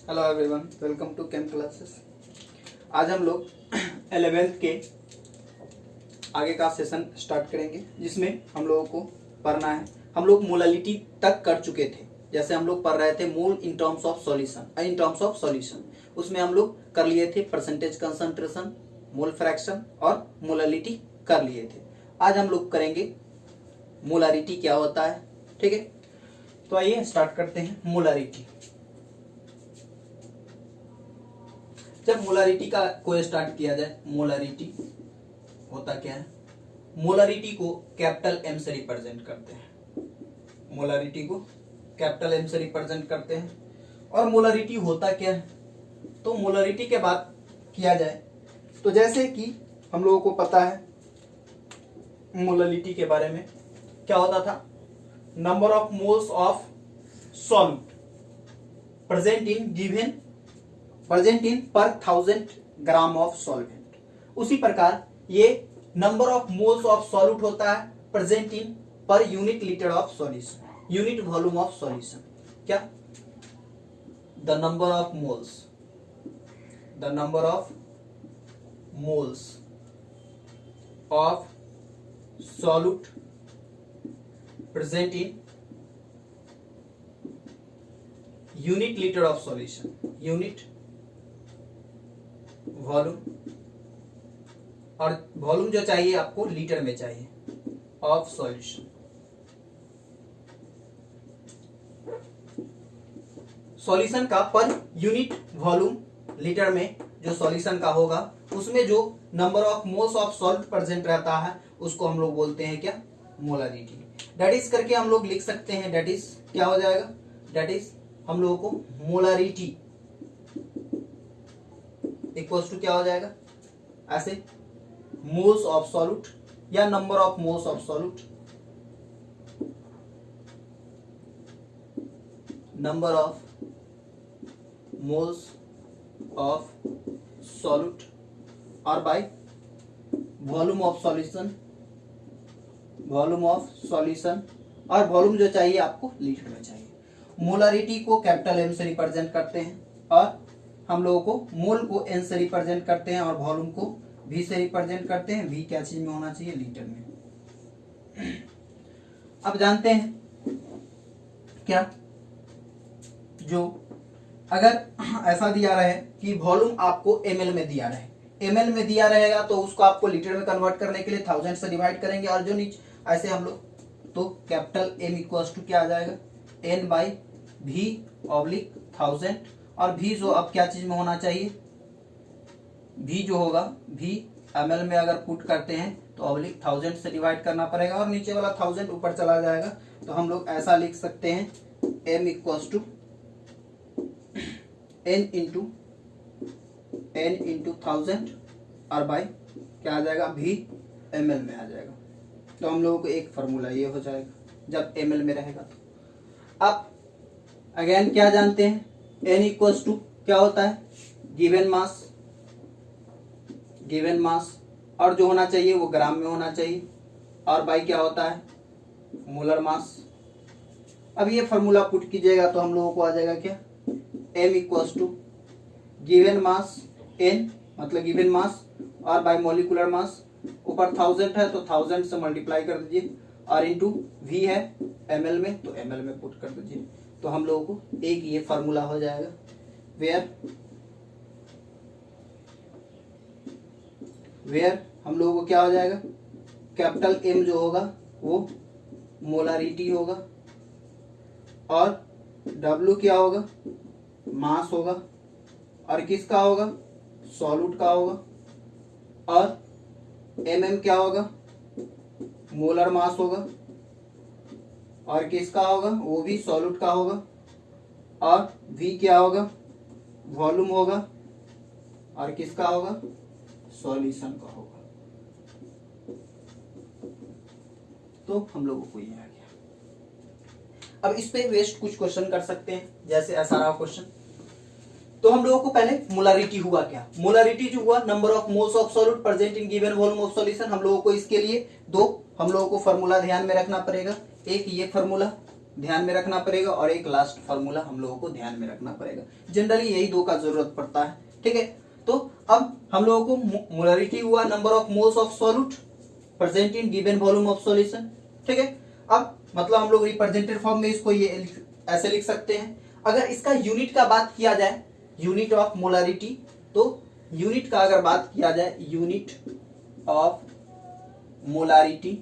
Hello everyone, welcome to chem classes. आज हम लोग 11th के आगे का सेशन स्टार्ट करेंगे, जिसमें हम लोगों को पढ़ना है। हम लोग मोलालिटी तक कर चुके थे। जैसे हम लोग पढ़ रहे थे मोल इन टर्म्स ऑफ सॉल्यूशन, उसमें हम लोग कर लिए थे परसेंटेज कंसंट्रेशन, मोल फ्रैक्शन और मोलालिटी कर लिए थे। आज हम लोग करेंगे मोलारिटी क्या होता है। ठीक है, तो आइए स्टार्ट करते हैं। मोलारिटी, जब मोलारिटी का को स्टार्ट किया जाए, मोलारिटी होता क्या है? मोलारिटी को कैपिटल एम से रिप्रेजेंट करते हैं। मोलारिटी को कैपिटल एम से रिप्रेजेंट करते हैं। और मोलारिटी होता क्या है? तो मोलारिटी के बात किया जाए तो जैसे कि हम लोगों को पता है मोलारिटी के बारे में क्या होता था, number of moles of solute present in per 1000 gram of solvent. उसी प्रकार ये number of moles of solute होता है present in per unit litre of solution, unit volume of solution. क्या? The number of moles of solute present in unit litre of solution, unit volume, और volume जो चाहिए आपको litre में चाहिए, of solution. Solution का पर यूनिट वॉल्यूम लीटर में जो सॉल्यूशन का होगा, उसमें जो number of moles of salt present रहता है उसको हम लोग बोलते हैं क्या? मोलारिटी। डेट इज करके हम लोग लिख सकते हैं, डेट इज क्या हो जाएगा? डेट इज हम लोगों को मोलारिटी इक्वल्स टू क्या हो जाएगा? ऐसे मोल्स ऑफ सॉल्यूट या number of moles of solute, number of moles of solute और बाय वॉल्यूम ऑफ सॉल्यूशन, और वॉल्यूम जो चाहिए आपको लीटर में चाहिए। मोलारिटी को कैपिटल एम से रिप्रेजेंट करते हैं और हम लोगों को मोल को एन से रिप्रेजेंट करते हैं और वॉल्यूम को वी से रिप्रेजेंट करते हैं। वी क्या चीज में होना चाहिए? लीटर में। अब जानते हैं क्या, जो अगर ऐसा दिया रहे कि वॉल्यूम आपको एमएल में दिया रहे, एमएल में दिया रहेगा तो उसको आपको लीटर में कन्वर्ट करने के लिए 1000 से डिवाइड करेंगे, और जो नीचे ऐसे हम लोग, तो कैपिटल एम इक्वल्स टू क्या आ जाएगा? एन बाई वी ऑब्लिक 1000, और भी जो अब क्या चीज में होना चाहिए? भी जो होगा, भी एमएल में अगर पुट करते हैं तो ऑब्लिक 1000 से डिवाइड करना पड़ेगा, और नीचे वाला 1000 ऊपर चला जाएगा। तो हम लोग ऐसा लिख सकते हैं, M equals to N into 1000 और बाई क्या आ जाएगा? भी एमएल में आ जाएगा। तो हम लोगों को एक फार्मूला ये हो जाएगा जब एमएल में रहेगा। तो अब अगेन क्या जानते हैं? एन इक्वल्स टू क्या होता है? गिवन मास, और जो होना चाहिए वो ग्राम में होना चाहिए, और बाई क्या होता है? Molar mass. अब ये फार्मूला पुट कीजिएगा तो हम लोगों को आ जाएगा क्या? M equals to given mass N, मतलब गिवन मास, और बाय मॉलिक्यूलर मास। ऊपर 1000 है तो 1000 से मल्टीप्लाई कर दीजिए, और इंटू वी है एमएल में तो एमएल में पुट कर दीजिए। तो हम लोगों को एक ये फार्मूला हो जाएगा, वेयर हम लोगों को क्या हो जाएगा? कैपिटल एम जो होगा वो मोलारिटी होगा, और डब्ल्यू क्या होगा? मास होगा, और किसका होगा? सॉल्यूट का होगा, और एमएम क्या होगा? मोलर मास होगा, और किसका होगा? वो भी सॉल्यूट का होगा, और वी क्या होगा? वॉल्यूम होगा, और किसका होगा? सॉल्यूशन का होगा। तो हम लोगों को ये आ गया। अब इस पे वेस्ट कुछ क्वेश्चन कर सकते हैं, जैसे ऐसा रहा क्वेश्चन। तो हम लोगों को पहले मोलारिटी हुआ क्या? मोलारिटी जो हुआ, number of moles of solute present in given volume of solution. हम लोगों को इसके लिए दो हम लोगों को फार्मूला ध्यान में रखना पड़ेगा। एक ये फार्मूला ध्यान में रखना पड़ेगा और एक लास्ट फार्मूला हम लोगों को ध्यान में रखना पड़ेगा। जनरली यही दो का जरूरत पड़ता है, ठीक है। तो अब हम लोगों को मोलरिटी हुआ number of moles of solute present in given volume of solution, ठीक है। अब मतलब हम लोग रिप्रेजेंटेड फॉर्म में इसको ये ऐसे लिख सकते हैं। अगर इसका यूनिट का बात किया जाए, यूनिट ऑफ मोलरिटी, तो यूनिट का अगर बात किया जाए यूनिट ऑफ मोलारिटी,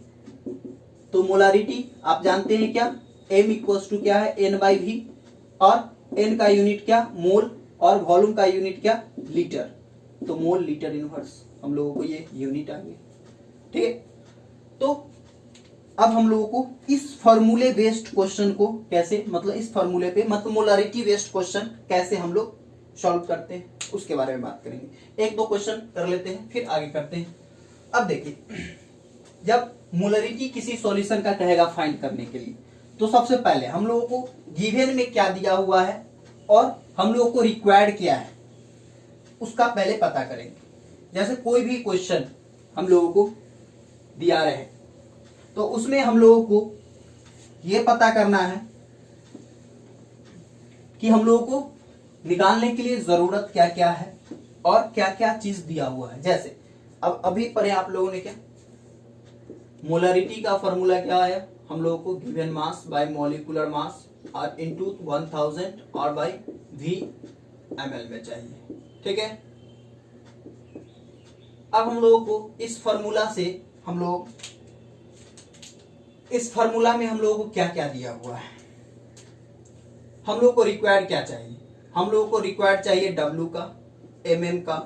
तो मोलारिटी आप जानते हैं क्या, m इक्वल्स टू क्या है n/v, और n का यूनिट क्या मोल और वॉल्यूम का यूनिट क्या लीटर, तो मोल लीटर इनवर्स हम लोगों को ये यूनिट आ गया, ठीक है। तो अब हम लोगों को इस फॉर्मूले बेस्ड क्वेश्चन को कैसे, मतलब इस फॉर्मूले पे मतलब मोलारिटी बेस्ड क्वेश्चन कैसे हम लोग सॉल्व करते हैं उसके बारे में बात करेंगे। एक दो क्वेश्चन कर लेते हैं फिर आगे करते हैं। अब देखिए, जब मोलरिटी किसी सॉल्यूशन का कहेगा फाइंड करने के लिए, तो सबसे पहले हम लोगों को गिवन में क्या दिया हुआ है और हम लोगों को रिक्वायर्ड क्या है उसका पहले पता करेंगे। जैसे कोई भी क्वेश्चन हम लोगों को दिया रहे तो उसमें हम लोगों को ये पता करना है कि हम लोगों को निकालने के लिए जरूरत क्या क्या है और क्या क्या चीज दिया हुआ है। जैसे अब अभी पढ़े आप लोगों ने क्या, मोलरिटी का फॉर्मूला क्या है, हम लोगों को given mass by molecular mass और इनटू 1000 और बाय v ml में चाहिए, ठीक है। अब हम लोगों को इस फॉर्मूला से हम लोग इस फॉर्मूला में हम लोगों को क्या क्या दिया हुआ है, हम लोगों को रिक्वायर्ड क्या चाहिए, हम लोगों को रिक्वायर्ड चाहिए W का, mm का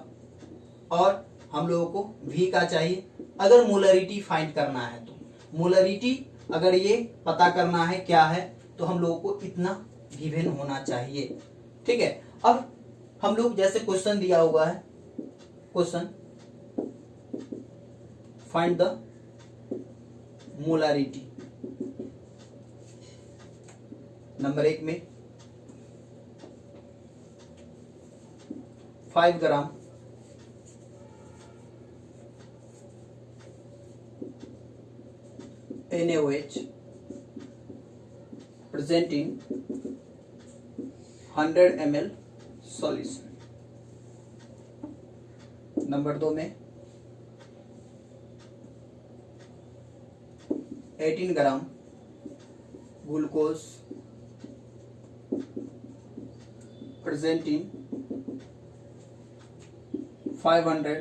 और हम लोगों को V का चाहिए। अगर मोलरिटी फाइंड करना है तो मोलरिटी अगर ये पता करना है क्या है तो हम लोगों को इतना गिवन होना चाहिए, ठीक है। अब हम लोग जैसे क्वेश्चन दिया हुआ है, question find the molarity, number 1 में 5 ग्राम NaOH present in 100 ml solution। Number 2 में 18 gram glucose present in 500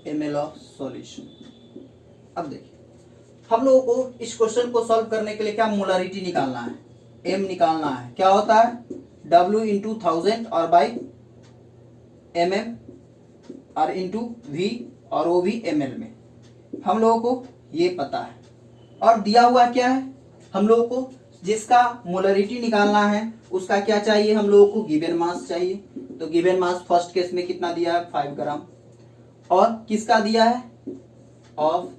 ml of solution। अब देखिए, हम लोगों को इस क्वेश्चन को सॉल्व करने के लिए क्या मोलरिटी निकालना है, m निकालना है। क्या होता है W इंटू 1000 और बाई mm और इंटू V और वो भी ml में, हम लोगों को ये पता है। और दिया हुआ क्या है, हम लोगों को जिसका मोलरिटी निकालना है उसका क्या चाहिए, हम लोगों को गिवन मास चाहिए। तो गिवन मास फर्स्ट केस में कितना दिया है 5 ग्राम, और किसका दिया है ऑफ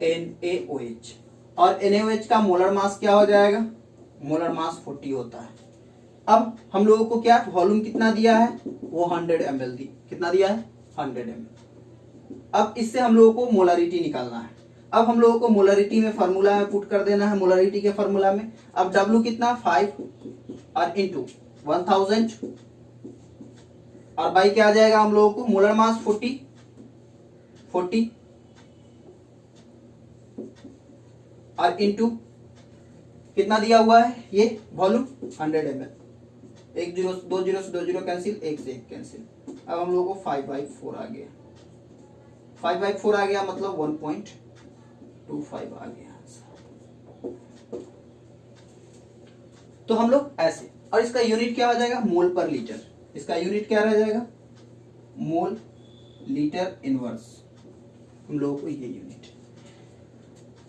NaOH, और NaOH का मोलर मास क्या हो जाएगा, मोलर मास 40 होता है। अब हम लोगों को क्या वॉल्यूम कितना दिया है, वो 100 ml दी, कितना दिया है 100 ml। अब इससे हम लोगों को मोलरिटी निकालना है। अब हम लोगों को मोलरिटी में फार्मूला में पुट कर देना है, मोलरिटी के फार्मूला में। अब W कितना 5 और इंटू 1000 और बाई क्या आ जाएगा हम लोगों को मोलर मास 40 और इंटू कितना दिया हुआ है ये वॉल्यूम 100 ml। 1 0 2 0 से 2 0 कैंसिल, 1 से 1 कैंसिल। अब हम लोगों को 5/4 आ गया, 5/4 आ गया मतलब 1.25 आ गया। तो हम लोग ऐसे, और इसका यूनिट क्या हो जाएगा मोल पर लीटर, इसका यूनिट क्या रह जाएगा मोल लीटर इनवर्स, हम लोगों को ये यूनिट।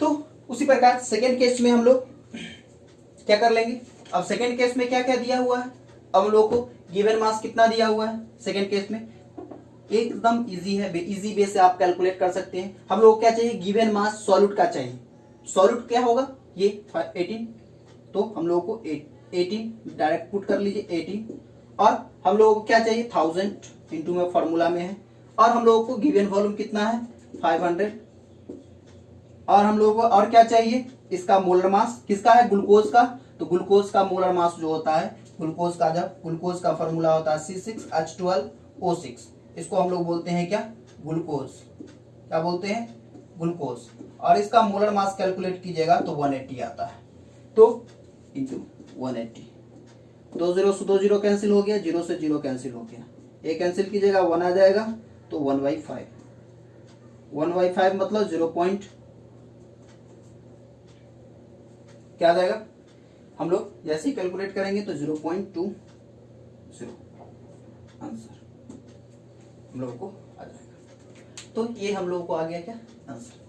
तो उसी प्रकार सेकेंड केस में हम लोग क्या कर लेंगे। अब सेकेंड केस में क्या क्या दिया हुआ है, अब हम लोग को गिवन मास कितना दिया हुआ है सेकेंड केस में, एकदम इजी है, इजी वे से आप कैलकुलेट कर सकते हैं। हम लोग को क्या चाहिए गिवन मास सॉल्यूट का चाहिए, सॉल्यूट क्या होगा ये 18, तो हम लोगों को 18 डायरेक्ट पुट कर लीजिए 18, और हम लोगों को क्या चाहिए 1000 इंटू में फॉर्मूला में है, और हम लोगों को गिवन वॉल्यूम कितना है 500, और हम लोगों को और क्या चाहिए इसका मोलर मास किसका है, ग्लूकोज का, तो ग्लूकोज का मोलर मास जो होता है, ग्लूकोज का जब ग्लूकोज का फॉर्मूला होता है C6H12O6, इसको हम लोग बोलते हैं क्या, ग्लूकोज, क्या बोलते हैं, ग्लूकोज। और इसका मोलर मास कैलकुलेट कीजिएगा तो 180 आता है, तो इंटू 180, 2 0 से 2 0 कैंसिल हो गया, 0 से 0 कैंसिल हो गया, ये कैंसिल कीजिएगा 1 आ जाएगा, तो 1/5, 1/5 मतलब 0 पॉइंट क्या आ जाएगा, हम लोग जैसे ही कैलकुलेट करेंगे तो 0.20 आंसर हम लोगों को आ जाएगा। तो ये हम लोगों को आ गया क्या आंसर।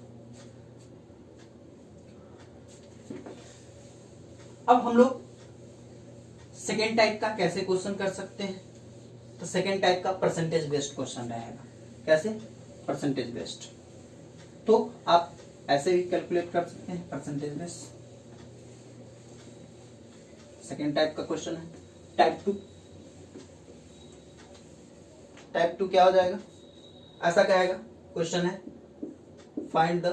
अब हम लोग सेकेंड टाइप का कैसे क्वेश्चन कर सकते हैं, तो सेकेंड टाइप का परसेंटेज बेस्ड क्वेश्चन रहेगा। कैसे, परसेंटेज बेस्ड, तो आप ऐसे भी कैलकुलेट कर सकते हैं परसेंटेज बेस्ड। सेकेंड टाइप का क्वेश्चन है। टाइप टू क्या हो जाएगा, ऐसा कहेगा, क्वेश्चन है find the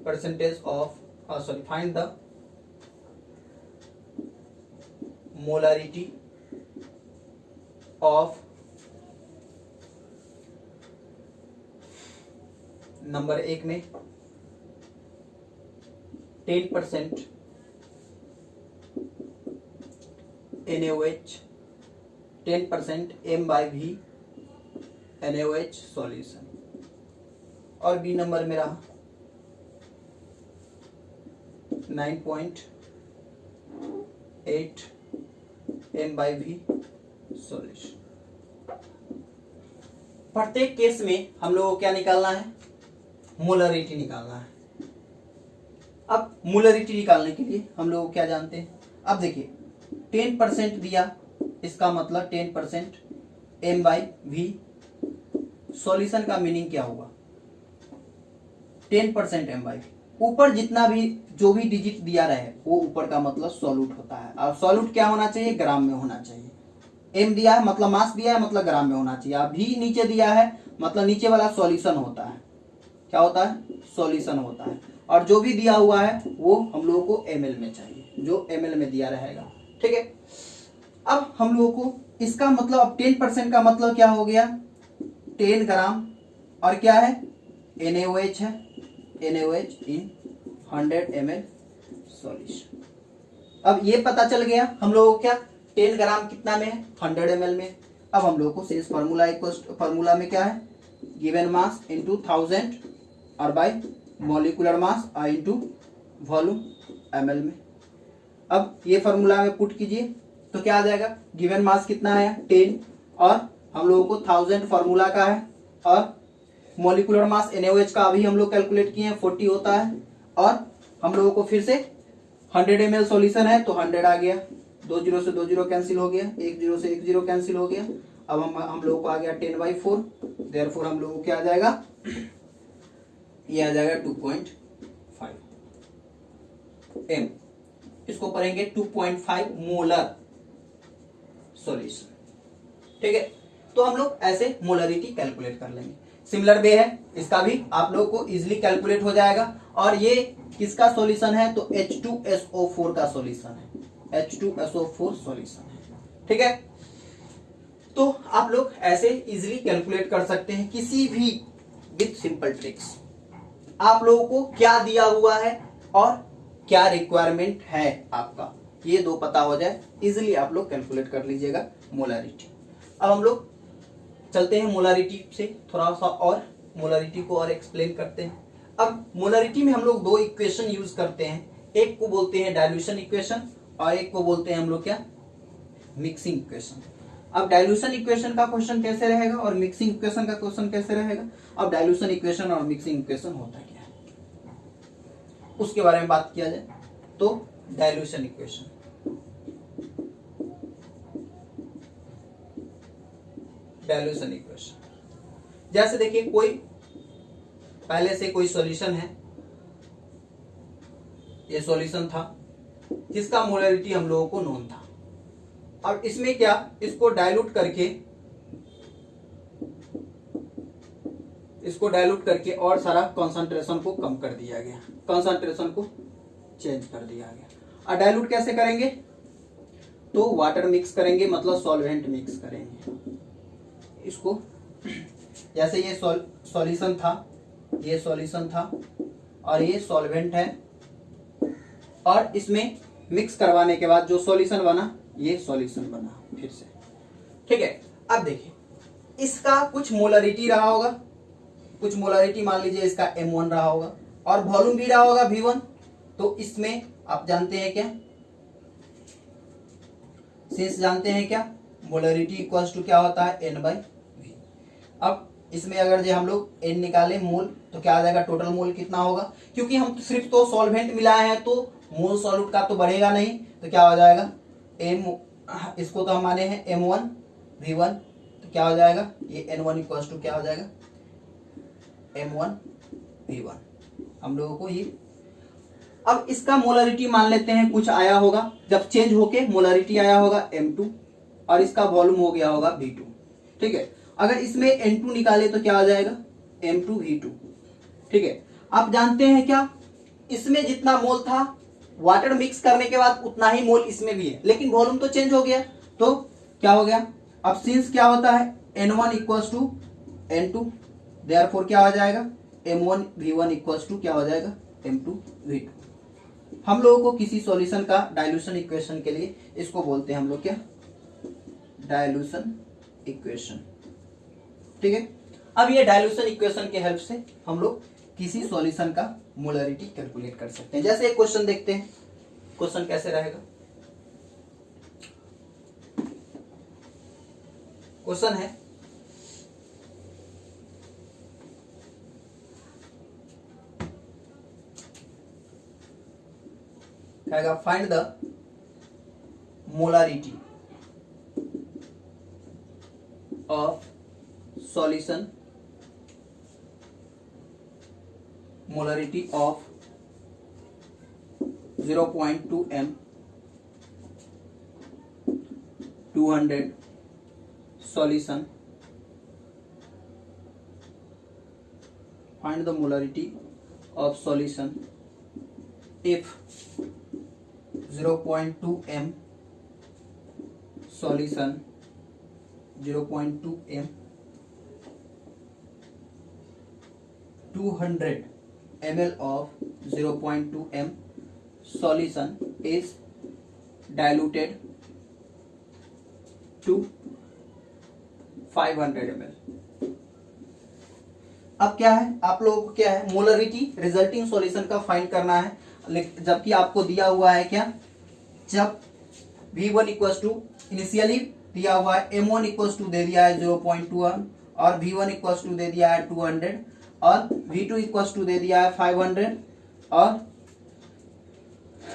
percentage of find the molarity of number 1 में 10% NaOH, 10% M/V NaOH सॉल्यूशन, और बी नंबर में रहा 9.8 M/V सॉल्यूशन। प्रत्येक केस में हम लोगों को क्या निकालना है, मोलरिटी निकालना है। अब मोलरिटी निकालने के लिए हम लोग क्या जानते हैं, अब देखिए 10% दिया, इसका मतलब 10% M/V, सॉल्यूशन का मीनिंग क्या हुआ, 10% M/V, ऊपर जितना भी जो भी डिजिट दिया रहे वो ऊपर का मतलब सॉल्यूट होता है। और सॉल्यूट क्या होना चाहिए, ग्राम में होना चाहिए। M दिया है मतलब मास दिया है मतलब ग्राम में होना चाहिए। अब V नीचे दिया है मतलब नीचे वाला सॉल्यूशन होता है, क्या होता है, सॉल्यूशन होता है। और जो भी दिया हुआ है वो हम लोगों को ml में चाहिए, जो ml में दिया रहेगा, ठीक है। अब हम लोगों को इसका मतलब, अब 10% का मतलब क्या हो गया, 10 ग्राम, और क्या है, NaOH है, NaOH इन 100 ml सॉल्यूशन। अब ये पता चल गया हम लोगों को क्या, 10 ग्राम कितना में है, 100 ml में। अब हम लोगों को शेष फार्मूला में क्या है, गिवन मास इंटू 1000 और by molecular mass into volume ml में। अब ये फार्मूला में पुट कीजिए तो क्या आ जाएगा, गिवन मास कितना है 10, और हम लोगों को 1000 फार्मूला का है, और मॉलिक्यूलर मास NaOH का अभी हम लोग कैलकुलेट किए हैं 40 होता है, और हम लोगों को फिर से 100 ml सॉल्यूशन है तो 100 आ गया, 2 0 से 2 0 कैंसिल हो गया, 1 0 से 1 0 कैंसिल हो गया। अब हम लोगों को आ गया 10/4, देयरफॉर हम लोगों को क्या आ जाएगा, ये आ जाएगा 2.5 M, इसको पढ़ेंगे 2.5 मोलर सॉल्यूशन, ठीक है। तो हम लोग ऐसे मोलरिटी कैलकुलेट कर लेंगे। सिमिलर वे है, इसका भी आप लोगों को इजीली कैलकुलेट हो जाएगा। और ये किसका सॉल्यूशन है, तो H2SO4 का सॉल्यूशन है, H2SO4 सॉल्यूशन है, ठीक है। तो आप लोग ऐसे इजीली कैलकुलेट कर सकते हैं किसी भी विथ सिंपल ट्रिक्स। आप लोगों को क्या दिया हुआ है और क्या रिक्वायरमेंट है आपका, ये दो पता हो जाए, इजीली आप लोग कैलकुलेट कर लीजिएगा मोलारिटी। अब हम लोग चलते हैं मोलारिटी से थोड़ा सा और मोलारिटी को और एक्सप्लेन करते हैं। अब मोलारिटी में हम लोग दो इक्वेशन यूज करते हैं, एक को बोलते हैं डाइल्यूशन इक्वेशन और एक को बोलते हैं हम लोग क्या, मिक्सिंग इक्वेशन। अब डाइल्यूशन इक्वेशन का क्वेश्चन कैसे रहेगा और मिक्सिंग इक्वेशन का क्वेश्चन कैसे रहेगा। अब डाइल्यूशन इक्वेशन और मिक्सिंग इक्वेशन होता क्या है उसके बारे में बात किया जाए तो डाइल्यूशन इक्वेशन, डाइल्यूशन इक्वेशन जैसे देखिए कोई पहले से कोई सॉल्यूशन है, ये सॉल्यूशन था जिसका मोलरिटी हम लोगों को नोन था, और इसमें क्या, इसको डाइल्यूट करके इसको डाइल्यूट करके और सारा कॉन्सेंट्रेशन को कम कर दिया गया, कॉन्सेंट्रेशन को चेंज कर दिया गया। और डाइल्यूट कैसे करेंगे, तो वाटर मिक्स करेंगे, मतलब सॉल्वेंट मिक्स करेंगे इसको। जैसे ये सॉल्यूशन था, ये सॉल्यूशन था और ये सॉल्वेंट है, और इसमें मिक्स करवाने के बाद जो सॉल्यूशन बना ये सॉल्यूशन बना फिर से। ठीक है, अब देखिए इसका कुछ मोलरिटी रहा होगा, कुछ मोलरिटी मान लीजिए इसका M1 रहा होगा और वॉल्यूम भी रहा होगा V1। तो इसमें आप जानते हैं क्या, सिंस जानते हैं क्या, मोलरिटी इक्वल्स टू क्या होता है N/V। अब इसमें अगर जो हम लोग N निकालें मोल तो क्या आ जाएगा, टोटल मोल कितना होगा, क्योंकि हम सिर्फ तो सॉल्वेंट मिलाए हैं तो मोल सॉल्यूट का तो बढ़ेगा नहीं, तो क्या हो जाएगा M, इसको तो हम माने हैं M1 V1, तो क्या हो जाएगा ये N1 इक्वल्स टू क्या हो जाएगा M1 V1। हम लोगों को ये, अब इसका मोलरिटी मान लेते हैं कुछ आया होगा, जब चेंज होके मोलरिटी आया होगा M2 और इसका वॉल्यूम हो गया होगा V2। ठीक है, अगर इसमें N2 निकाले तो क्या हो जाएगा M2V2। ठीक है, आप जानते हैं क्या, इसमें जितना मोल था वाटर मिक्स करने के बाद उतना ही मोल इसमें भी है, लेकिन वॉल्यूम तो चेंज हो गया, तो क्या हो गया, अब सिंस क्या होता है N1 equals to N2, therefore क्या हो जाएगा M1 V1 इक्वल्स टू क्या हो जाएगा M2 V2। हम लोगों को किसी सॉल्यूशन का डाइल्यूशन इक्वेशन के लिए इसको बोलते हैं हम लोग क्या, डाइल्यूशन इक्वेशन। ठीक है, अब ये डाइल्यूशन इक्वेशन के हेल्प से हम लोग किसी सॉल्यूशन का मोलरिटी कैलकुलेट कर सकते हैं। जैसे एक क्वेश्चन देखते हैं, क्वेश्चन कैसे रहेगा। क्वेश्चन है कहेगा find the molarity of solution, molarity of 0.2 m 200 solution, find the molarity of solution if 0.2 m solution 0.2 m 200 ml of 0.2 m solution is diluted to 500 ml। अब क्या है, आप लोगों को क्या है, मोलरिटी रिजल्टिंग सॉल्यूशन का फाइंड करना है, जबकि आपको दिया हुआ है क्या, जब V1 इक्वल्स टू इनिशियली दिया हुआ है M1 इक्वल्स टू दे दिया है 0.21 और V1 इक्वल्स टू दे दिया है 200 और V2 इक्वल्स टू दे दिया है 500 और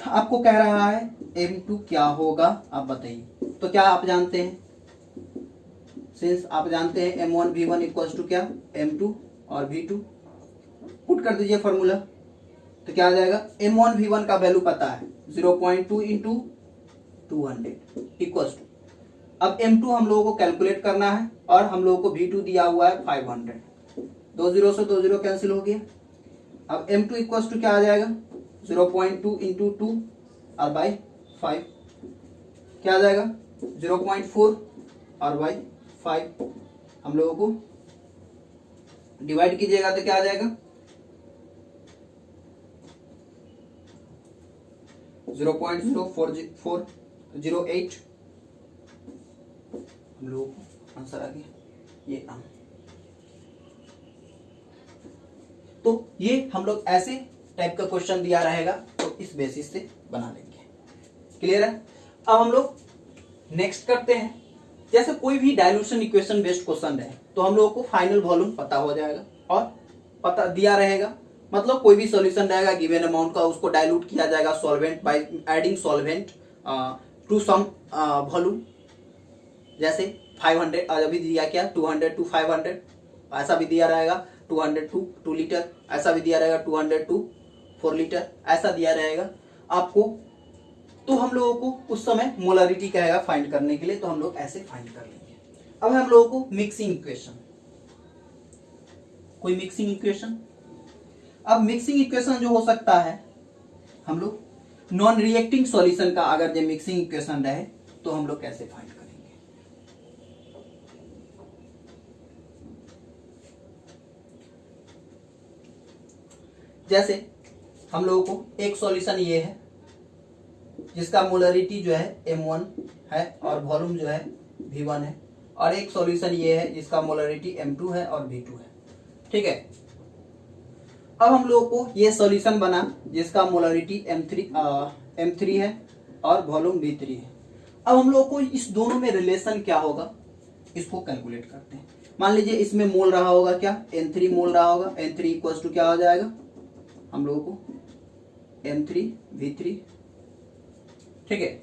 आपको कह रहा है M2 क्या होगा, आप बताइए। तो क्या आप जानते हैं, सिंस आप जानते हैं M1 V1 इक्वल्स टू क्या M2 और V2, पुट कर दीजिए फॉर्मूला, तो क्या आ जाएगा M1 V1 का वैल्यू पता है 0.2 इंटू 200 इक्वल्स टू, अब M2 हम लोगों को कैलकुलेट करना है और हम लोगों को V2 दिया हुआ है 500, 2 0 से 2 0 कैंसिल हो गया। अब M2 इक्वल्स टू क्या आ जाएगा 0.2 इंटू 2 और बाई 5 क्या आ जाएगा 0.4 और बाई 5, हम लोगों को डिवाइड कीजिएगा तो क्या आ जाएगा 0.0408, हम लोगों को आंसर आ गया ये आम। तो ये हम लोग ऐसे टाइप का क्वेश्चन दिया रहेगा तो इस बेसिस से बना लेंगे। क्लियर है। अब हम लोग नेक्स्ट करते हैं, जैसे कोई भी डाइल्यूशन इक्वेशन बेस्ड क्वेश्चन है तो हम लोगों को फाइनल वॉल्यूम पता हो जाएगा और पता दिया रहेगा, मतलब कोई भी सॉल्यूशन रहेगा गिवन अमाउंट का, उसको डाइल्यूट किया जाएगा solvent by adding solvent to some volume, जैसे 500 अभी दिया क्या 200 to 500, ऐसा भी दिया रहेगा 200 to 2 लीटर, ऐसा भी दिया रहेगा 200 to 4 लीटर, ऐसा दिया रहेगा आपको। तो हम लोगों को उस समय मोलरिटी कहेगा फाइंड करने के लिए, तो हम लोग ऐसे फाइंड कर लेंगे। अब हम लोगों को मिक्सिंग इक्वेशन, कोई मिक्सिंग इक्वेशन। अब मिक्सिंग इक्वेशन जो हो सकता है, हम लोग नॉन रिएक्टिंग सॉल्यूशन का अगर ये मिक्सिंग इक्वेशन रहे तो हम लोग कैसे फाइंड करेंगे। जैसे हम लोगों को एक सॉल्यूशन ये है जिसका मोलरिटी जो है M1 है और वॉल्यूम जो है V1 है, और एक सॉल्यूशन ये है जिसका मोलरिटी M2 है और V2 है। ठीक है, अब हम लोगों को ये सॉल्यूशन बना जिसका मोलरिटी M3 है और वॉल्यूम V3 है। अब हम लोगों को इस दोनों में रिलेशन क्या होगा इसको कैलकुलेट करते हैं। मान लीजिए इसमें मोल रहा होगा क्या, N3 मोल रहा होगा। N3 इक्वल्स टू क्या हो जाएगा हम लोगों को M3V3। ठीक है,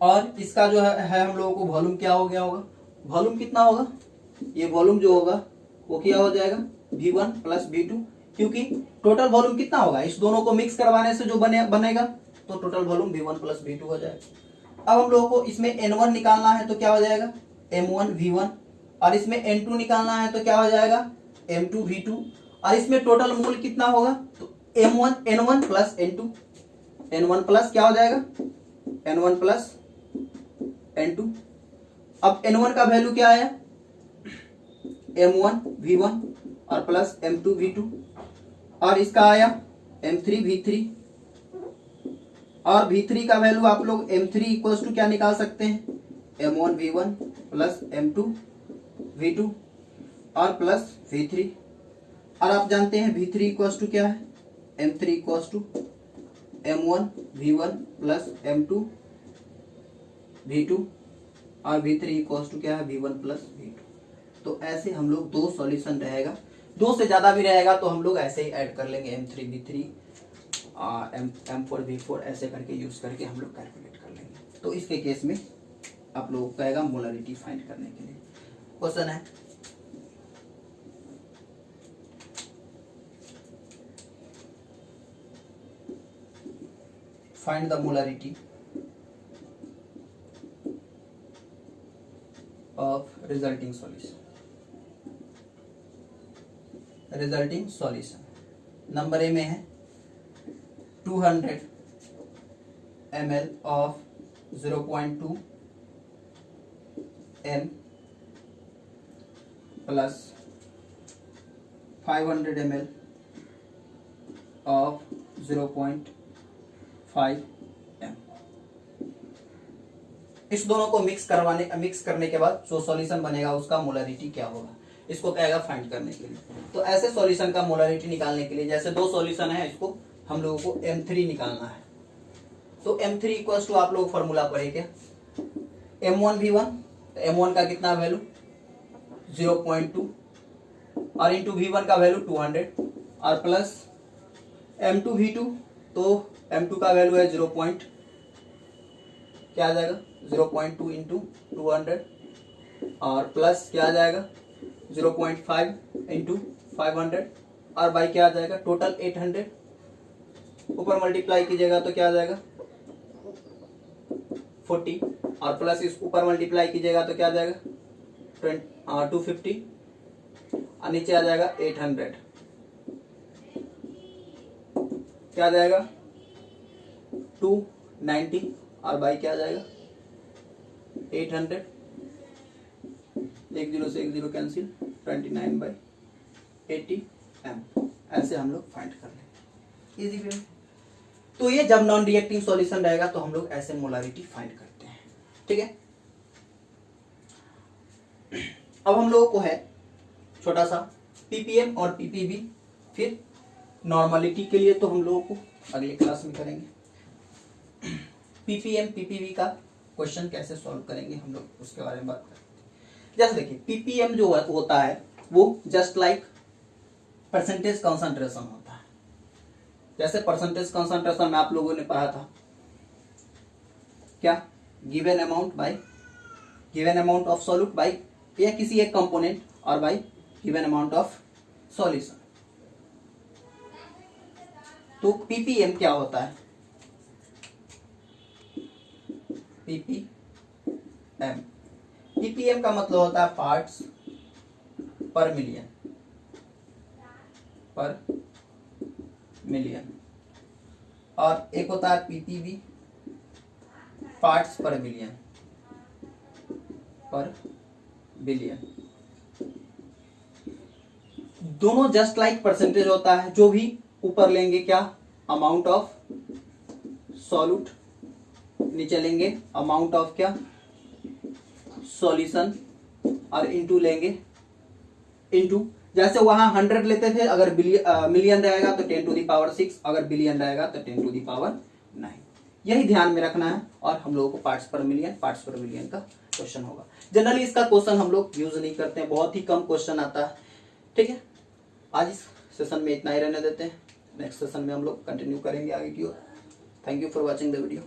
और इसका जो है हम लोगों को वॉल्यूम क्या हो गया होगा, वॉल्यूम कितना होगा, ये वॉल्यूम जो होगा वो क्या हो जाएगा V1 प्लस V2, क्योंकि टोटल वॉल्यूम कितना होगा इस दोनों को मिक्स करवाने से जो बनेगा तो total volume V1 plus V2 हो जाएगा। अब हम लोगों को इसमें N1 निकालना है तो क्या हो जाएगा M1 V1, और इसमें N2 निकालना है तो क्या हो जाएगा M2 V2, और इसमें टोटल मोल कितना होगा तो N1 plus N2, N1 plus क्या हो जाएगा N1 प्लस N2। अब N1 का वैल्यू क्या आया M1 V1 और प्लस M2 V2, और इसका आया M3 V3, और V3 का वैल्यू आप लोग M3 इक्वल्स टू क्या निकाल सकते हैं M1 V1 plus M2 V2 और प्लस V3, और आप जानते हैं V3 इक्वल्स टू क्या है M3 equals to M1 V1 plus M2 V2 और V3 इक्वल्स टू क्या है V1 प्लस V2। तो ऐसे हम लोग दो सॉल्यूशन रहेगा, दो से ज्यादा भी रहेगा तो हम लोग ऐसे ही ऐड कर लेंगे M3 V3 M4 V4 ऐसे करके यूज करके हम लोग कैलकुलेट कर लेंगे। तो इसके केस में आप लोग कहेगा मोलरिटी फाइंड करने के लिए क्वेश्चन है find the molarity of resulting solution. Resulting solution number A में है 200 ml of 0.2 m plus 500 ml of 0.5 m। इस दोनों को मिक्स करने के बाद जो सॉल्यूशन बनेगा उसका मोलरिटी क्या होगा इसको कहेगा फाइंड करने के लिए। तो ऐसे सॉल्यूशन का मोलरिटी निकालने के लिए जैसे दो सॉल्यूशन है इसको हम लोगों को M3 निकालना है। तो M3 इक्वल्स टू आप लोग फॉर्मूला पढ़े क्या M1 V1, तो M1 का कितना वैल्यू 0.2 और इंटू V1 का वैल्यू 200 और प्लस M2 V2, तो M2 का वैल्यू है 0. क्या आ जाएगा 0.2 इंटू 200 और प्लस क्या आ जाएगा 0.5 इंटू 500 और बाई क्या आ जाएगा टोटल 800, ऊपर मल्टीप्लाई कीजिएगा तो क्या आ जाएगा 40 और प्लस इस ऊपर मल्टीप्लाई कीजिएगा तो क्या आ जाएगा 250 और नीचे आ जाएगा 800, क्या आ जाएगा 290 और बाई क्या आ जाएगा 800, एक जीरो से एक जीरो कैंसिल 29/80 m। ऐसे हम लोग फाइंड कर लेंगे इजी वे। तो ये जब नॉन रिएक्टिंग सॉल्यूशन रहेगा तो हम लोग ऐसे मोलरिटी फाइंड करते हैं। ठीक है, अब हम लोगों को है छोटा सा पीपीएम और पीपीवी, फिर नॉर्मलिटी के लिए तो हम लोगों को अगले क्लास में करेंगे। पीपीएम पीपीवी का क्वेश्चन कैसे सॉल्व करेंगे हम लोग उसके बारे में बात करेंगे। जैसे देखिए पीपीएम जो होता है वो जस्ट लाइक परसेंटेज कंसंट्रेशन होता है। जैसे परसेंटेज कंसंट्रेशन में आप लोगों ने पढ़ा था क्या given amount by given amount of solute bye या किसी एक कंपोनेंट और bye given amount of solution. तो पीपीएम क्या होता है पीपीएम का मतलब होता है पार्ट्स पर मिलियन। और एक होता है पीपीवी, पार्ट्स पर बिलियन। दोनों जस्ट लाइक परसेंटेज होता है, जो भी ऊपर लेंगे क्या, अमाउंट ऑफ सॉल्यूट, नीचे लेंगे अमाउंट ऑफ क्या, सॉल्यूशन, और इनटू लेंगे, इनटू जैसे वहां 100 लेते थे, अगर मिलियन रहेगा तो 10 टू दी पावर 6, अगर बिलियन रहेगा तो 10 टू दी पावर 9। यही ध्यान में रखना है। और हम लोगों को पार्ट्स पर मिलियन का क्वेश्चन होगा। जनरली इसका क्वेश्चन हम लोग यूज नहीं करते हैं, बहुत ही कम क्वेश्चन आता है। ठीक है, आज इस सेशन में इतना ही रहने देते हैं। नेक्स्ट सेशन में हम लोग कंटिन्यू करेंगे आगे की ओर। Thank you for watching the video.